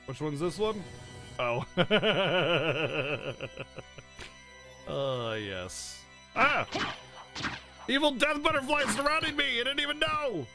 Which one's this one? Oh. Yes. Ah! Evil death butterflies surrounding me! I didn't even know!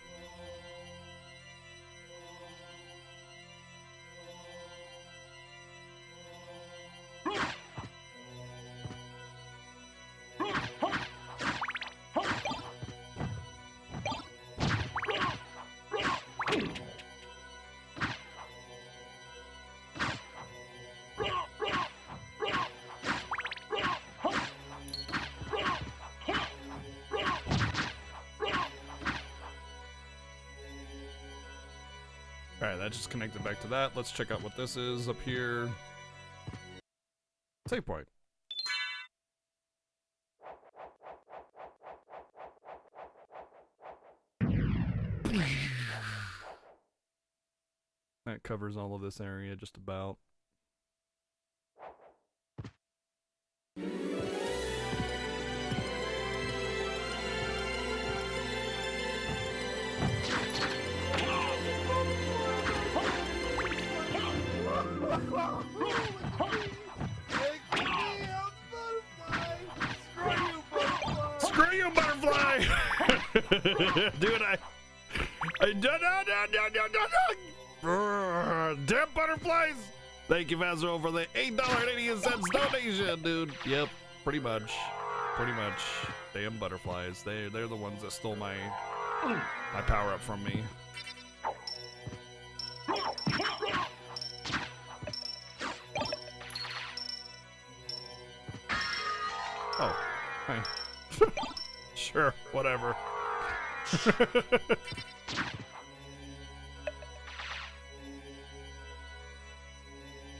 Alright, that just connected back to that. Let's check out what this is up here. Save point. That covers all of this area just about. Screw you, butterfly! Dude, no. Damn butterflies! Thank you, Vazro, for the $8.80 donation, dude. Yep, pretty much. Pretty much. Damn butterflies. They're the ones that stole my power-up from me. Oh, hey. Sure, whatever.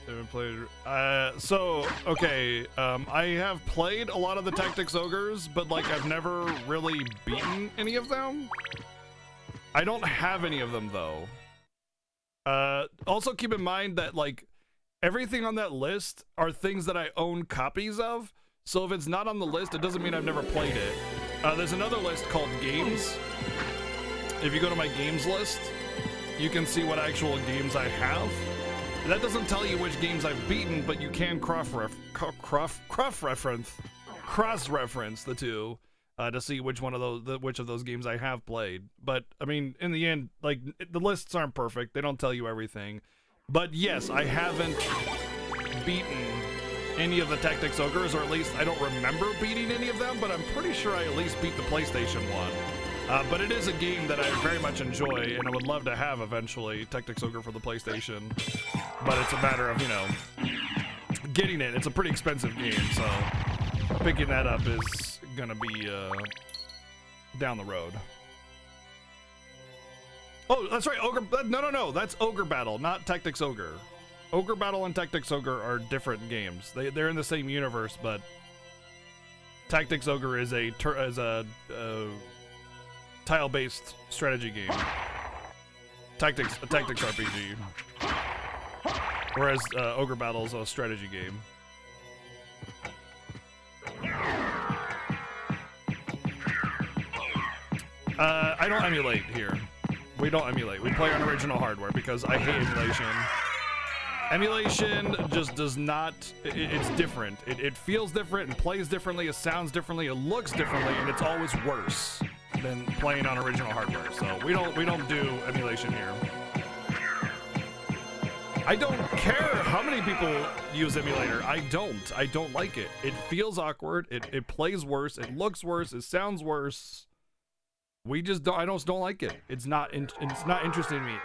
Haven't played. Okay. I have played a lot of the Tactics Ogres, but like I've never really beaten any of them. I don't have any of them though. Also keep in mind that like everything on that list are things that I own copies of. So if it's not on the list, it doesn't mean I've never played it. There's another list called Games. If you go to my games list, you can see what actual games I have. That doesn't tell you which games I've beaten, but you can cross-reference the two to see which of those games I have played. But I mean, in the end, like the lists aren't perfect; they don't tell you everything. But yes, I haven't beaten any of the Tactics Ogres, or at least I don't remember beating any of them. But I'm pretty sure I at least beat the PlayStation one. But it is a game that I very much enjoy, and I would love to have eventually, Tactics Ogre for the PlayStation. But it's a matter of, you know, getting it. It's a pretty expensive game, so picking that up is gonna be down the road. Oh, that's right, Ogre. No, that's Ogre Battle, not Tactics Ogre. Ogre Battle and Tactics Ogre are different games. They're in the same universe, but Tactics Ogre is a tile-based strategy game. A tactics RPG. Whereas Ogre Battle is a strategy game. I don't emulate here. We don't emulate. We play on original hardware because I hate emulation. Emulation just does not, it's different. It feels different and plays differently, it sounds differently, it looks differently, and it's always worse than playing on original hardware. So we don't do emulation here. I don't care how many people use emulator. I don't like it. It feels awkward, it plays worse, it looks worse, it sounds worse. We just don't, I just don't like it. It's not interesting to me.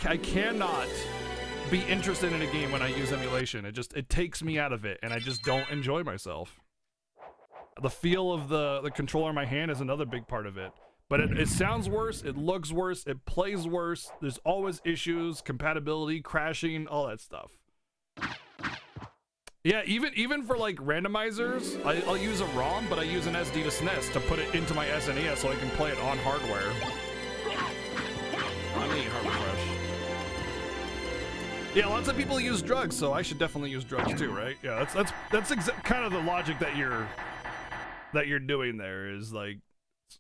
I cannot be interested in a game when I use emulation. It takes me out of it, and I just don't enjoy myself. The feel of the controller in my hand is another big part of it. But it sounds worse, it looks worse, it plays worse. There's always issues, compatibility, crashing, all that stuff. Yeah, even for like randomizers, I'll use a ROM, but I use an SD to SNES to put it into my SNES so I can play it on hardware. I need hard refresh. Yeah, lots of people use drugs, so I should definitely use drugs too, right? Yeah, that's kind of the logic that you're doing there is like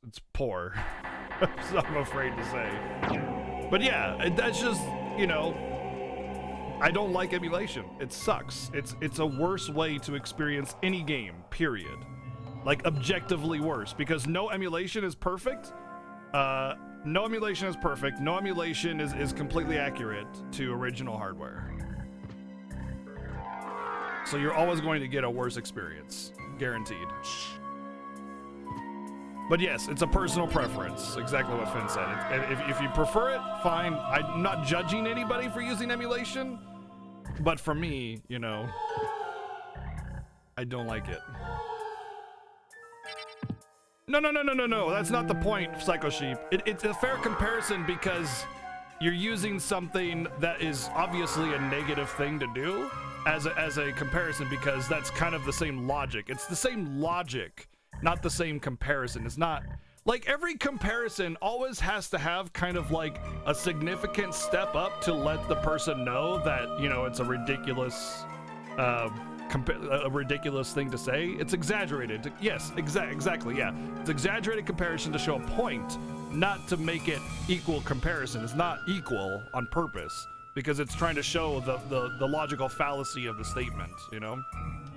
it's poor. So I'm afraid to say. But yeah, that's just, you know, I don't like emulation. It sucks. It's a worse way to experience any game, period. Like objectively worse, because no emulation is perfect. No emulation is perfect. No emulation is completely accurate to original hardware. So you're always going to get a worse experience, guaranteed. But yes, it's a personal preference, exactly what Finn said. If you prefer it, fine. I'm not judging anybody for using emulation, but for me, you know, I don't like it. No, that's not the point, Psycho Sheep. It's a fair comparison because you're using something that is obviously a negative thing to do as a comparison, because that's kind of the same logic. It's the same logic, not the same comparison. It's not like every comparison always has to have kind of like a significant step up to let the person know that, you know, it's a ridiculous a ridiculous thing to say. It's exaggerated. Yes, exactly. Yeah, it's exaggerated comparison to show a point, not to make it equal comparison. It's not equal on purpose because it's trying to show the logical fallacy of the statement, you know.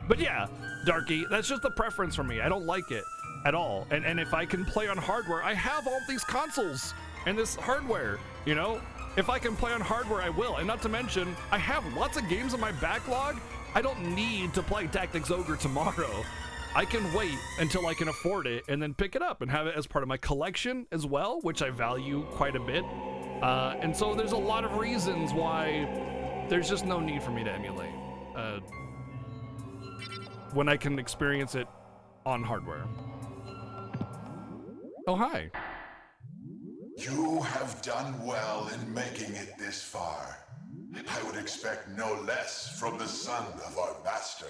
But yeah, Darky, that's just a preference for me. I don't like it at all. And if I can play on hardware, I have all these consoles and this hardware, you know. If I can play on hardware, I will. And not to mention, I have lots of games in my backlog. I don't need to play Tactics Ogre tomorrow. I can wait until I can afford it and then pick it up and have it as part of my collection as well, which I value quite a bit. And so there's a lot of reasons why there's just no need for me to emulate when I can experience it on hardware. Oh, hi. You have done well in making it this far. I would expect no less from the son of our master.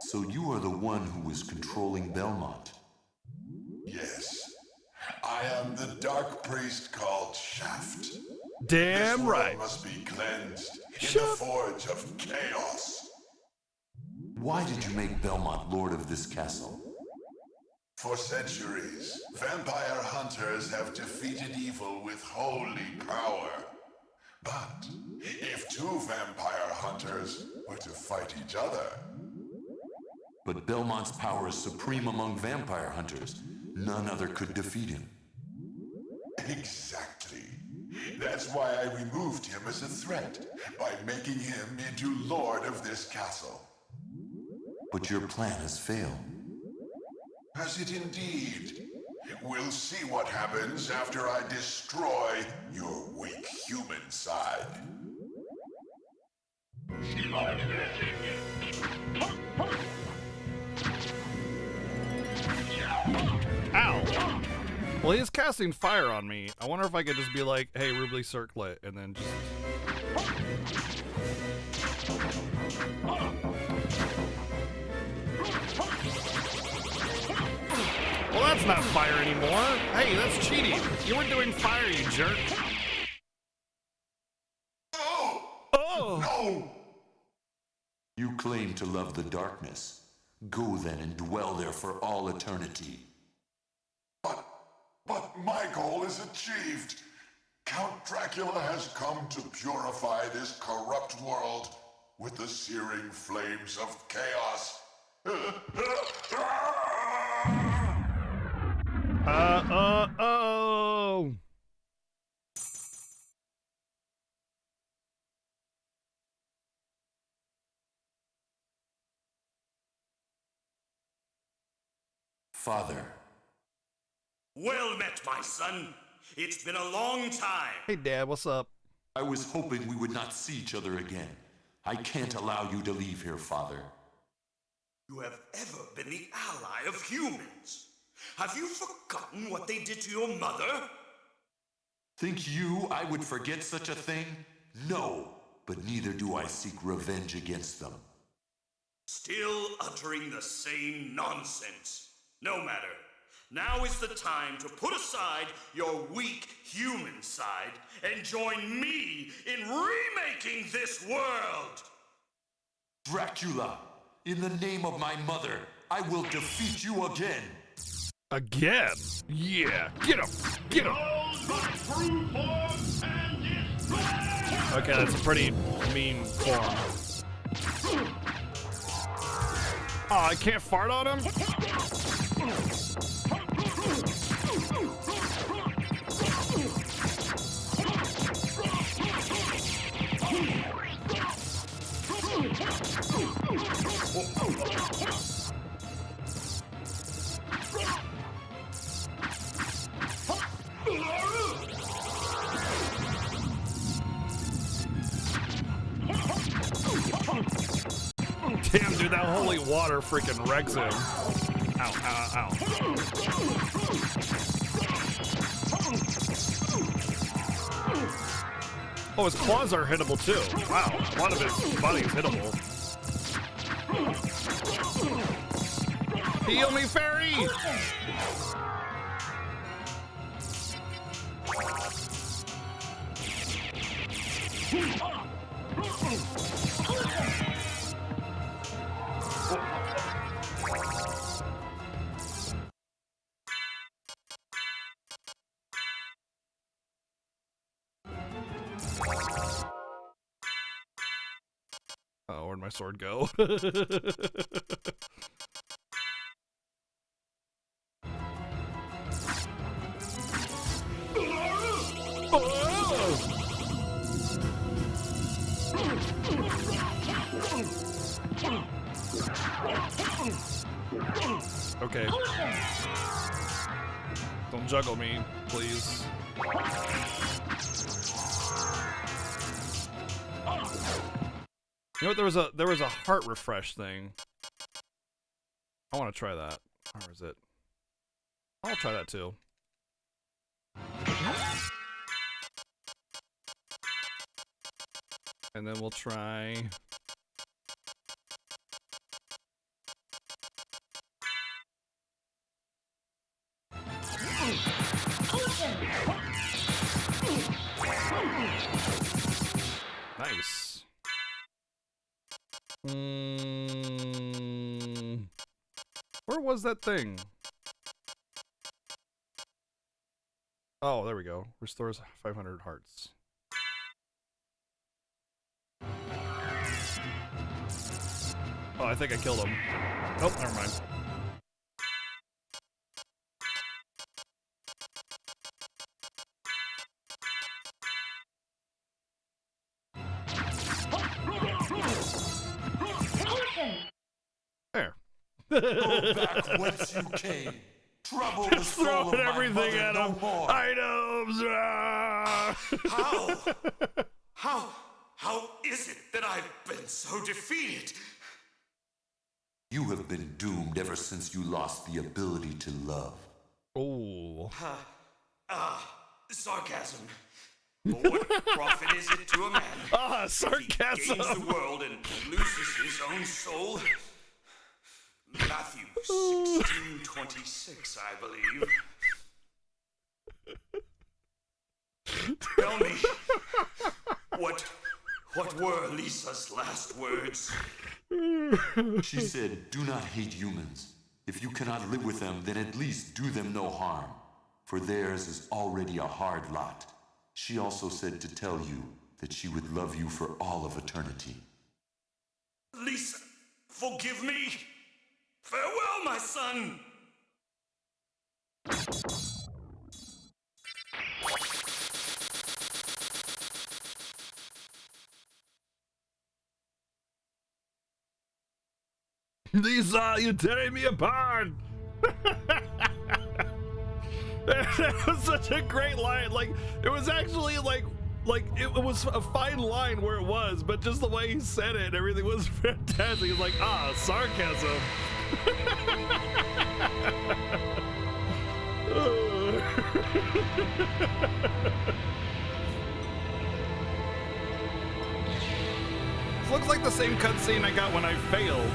So you are the one who is controlling Belmont? Yes. I am the dark priest called Shaft. Damn this right. World must be cleansed in the forge of chaos. Why did you make Belmont lord of this castle? For centuries, vampire hunters have defeated evil with holy power. But if two vampire hunters were to fight each other... But Belmont's power is supreme among vampire hunters. None other could defeat him. Exactly. That's why I removed him as a threat, by making him into lord of this castle. But your plan has failed. Has it indeed? We'll see what happens after I destroy your weak human side. Ow! Well, he's casting fire on me. I wonder if I could just be like, hey, Rubly Circlet, and then just... Well, that's not fire anymore. Hey, that's cheating. You weren't doing fire, you jerk. Oh! No! You claim to love the darkness. Go then and dwell there for all eternity. But my goal is achieved. Count Dracula has come to purify this corrupt world with the searing flames of chaos. Oh. Father. Well met, my son. It's been a long time. Hey, Dad, what's up? I was hoping we would not see each other again. I can't allow you to leave here, Father. You have ever been the ally of humans. Have you forgotten what they did to your mother? Think you I would forget such a thing? No, but neither do I seek revenge against them. Still uttering the same nonsense. No matter. Now is the time to put aside your weak human side and join me in remaking this world! Dracula, in the name of my mother, I will defeat you again. Again? Yeah. Get him! Get him! Okay, that's a pretty mean form. Oh, I can't fart on him? Damn, dude, that holy water freaking wrecks him. Ow, ow, ow. Oh, his claws are hittable too. Wow, a lot of his body is hittable. Heal me, fairy! Oh, where'd my sword go? Okay. Don't juggle me, please. You know what? There was a heart refresh thing. I want to try that. Where is it? I'll try that too. And then we'll try. Nice. Where was that thing? Oh, there we go. Restores 500 hearts. Oh, I think I killed him. Nope, never mind. There. Go back whence you came. Trouble the soul of Throwing my everything mother at no him. more. Items. How is it that I've been so defeated? You have been doomed ever since you lost the ability to love. Oh. Sarcasm. But what profit is it to a man Sarcasm. if he gains the world and loses his own soul? Matthew 16:26, I believe. Tell me, what were Lisa's last words? She said, "Do not hate humans. If you cannot live with them, then at least do them no harm, for theirs is already a hard lot." She also said to tell you that she would love you for all of eternity. Lisa, forgive me. Farewell, my son. Lisa, you're tearing me apart. That was such a great line. Like, it was actually like it was a fine line where it was, but just the way he said it and everything was fantastic. He's like, sarcasm. This looks like the same cutscene I got when I failed.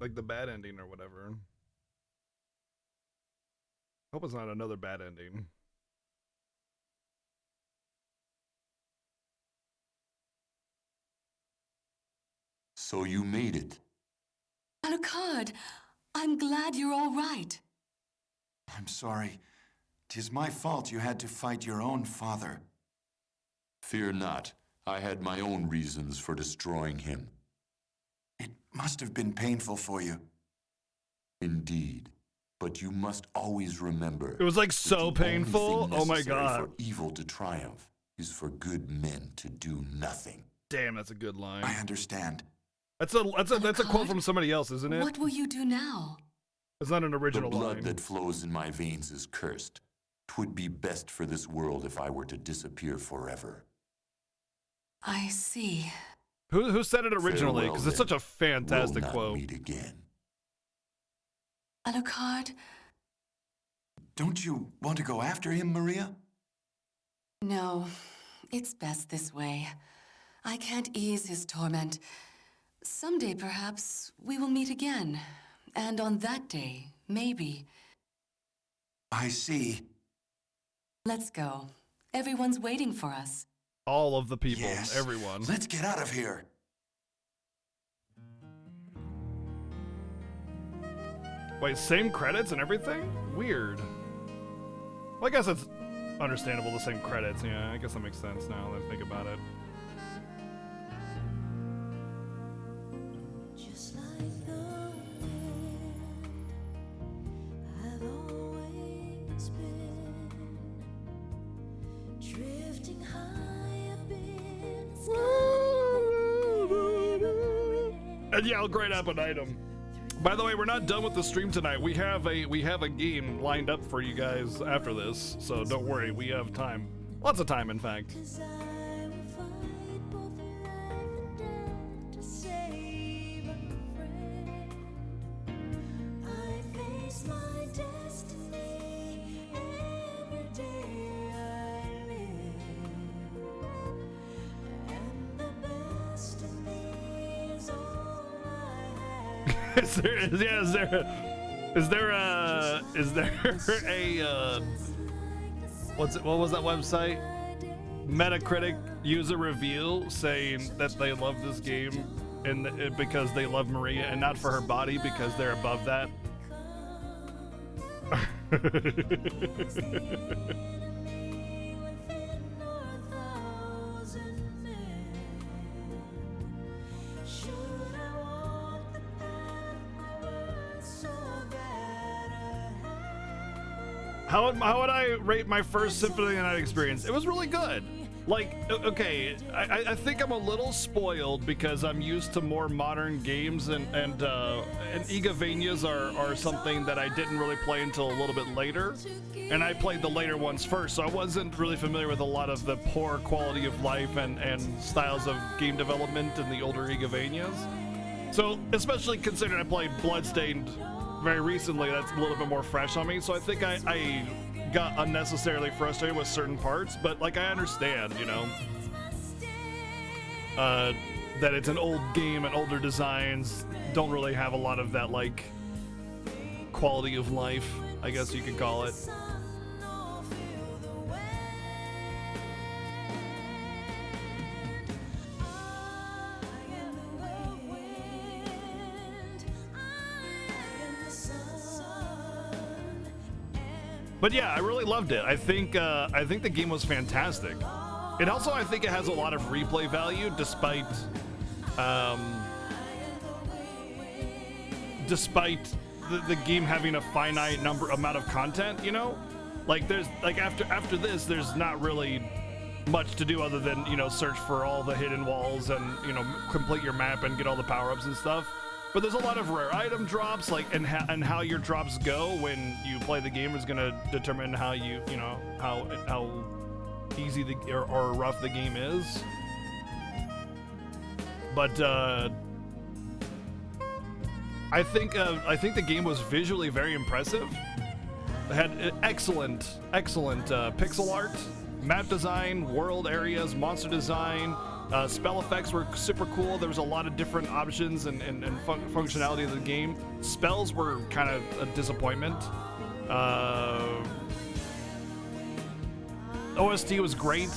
like the bad ending or whatever. Hope it's not another bad ending. So you made it. Alucard, I'm glad you're all right. I'm sorry. 'Tis my fault you had to fight your own father. Fear not. I had my own reasons for destroying him. It must have been painful for you. Indeed. But you must always remember. It was like that so the only painful. thing Oh my necessary God. For evil to triumph is for good men to do nothing. Damn, that's a good line. I understand. That's a quote from somebody else, isn't it? What will you do now? It's not an The original blood line. that flows in my veins is cursed. 'Twould be best for this world if I were to disappear forever. I see. Who said it originally? Because it's such a fantastic We'll not quote. meet again. Alucard? Don't you want to go after him, Maria? No, it's best this way. I can't ease his torment. Someday, perhaps, we will meet again. And on that day, maybe. I see. Let's go. Everyone's waiting for us. All of the people, Yes. everyone. Let's get out of here. Wait, same credits and everything? Weird. Well, I guess it's understandable, the same credits. Yeah, I guess that makes sense now that I think about it. Just like the wind, I've always been drifting high up in the sky. And yeah, I'll grade up an item. By the way, we're not done with the stream tonight. We have a game lined up for you guys after this, so don't worry. We have time, lots of time, in fact. 'Cause I will fight both life and death to save a friend. I face my destiny every day I live, and the best of me is all I have. Is there a what was that website? Metacritic user review saying that they love this game and because they love Maria and not for her body because they're above that. Should I walk the path my words so bad I have? How would I rate my first Symphony of the Night experience? It was really good. Like, okay, I think I'm a little spoiled because I'm used to more modern games and Igavanias are something that I didn't really play until a little bit later. And I played the later ones first, so I wasn't really familiar with a lot of the poor quality of life and styles of game development in the older Igavanias. So, especially considering I played Bloodstained very recently, that's a little bit more fresh on me. So I think I got unnecessarily frustrated with certain parts, but like I understand, you know, that it's an old game and older designs don't really have a lot of that like quality of life, I guess you could call it. But yeah, I really loved it. I think the game was fantastic. It also, I think it has a lot of replay value, despite the game having a finite amount of content. You know, like there's like after this, there's not really much to do other than, you know, search for all the hidden walls and, you know, complete your map and get all the power-ups and stuff. But there's a lot of rare item drops, like, and how your drops go when you play the game is gonna determine how you know, how easy or rough the game is. But I think the game was visually very impressive. It had excellent pixel art, map design, world areas, monster design, Spell effects were super cool. There was a lot of different options and functionality of the game. Spells were kind of a disappointment. OST was great.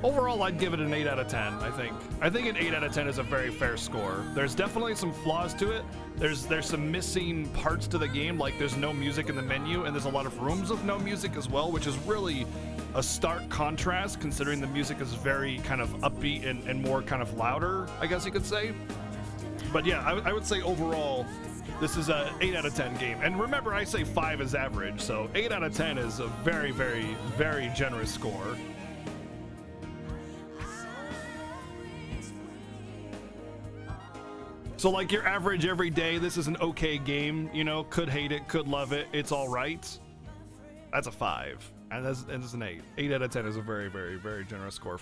Overall, I'd give it an 8 out of 10, I think. I think an 8 out of 10 is a very fair score. There's definitely some flaws to it. There's some missing parts to the game, like there's no music in the menu, and there's a lot of rooms with no music as well, which is really a stark contrast considering the music is very kind of upbeat and more kind of louder, I guess you could say. But yeah, I would say overall, this is a 8 out of 10 game. And remember, I say 5 is average, so 8 out of 10 is a very, very, very generous score. So like your average every day, this is an okay game, you know, could hate it, could love it, it's all right. That's a 5, and that's an 8. 8 out of 10 is a very, very, very generous score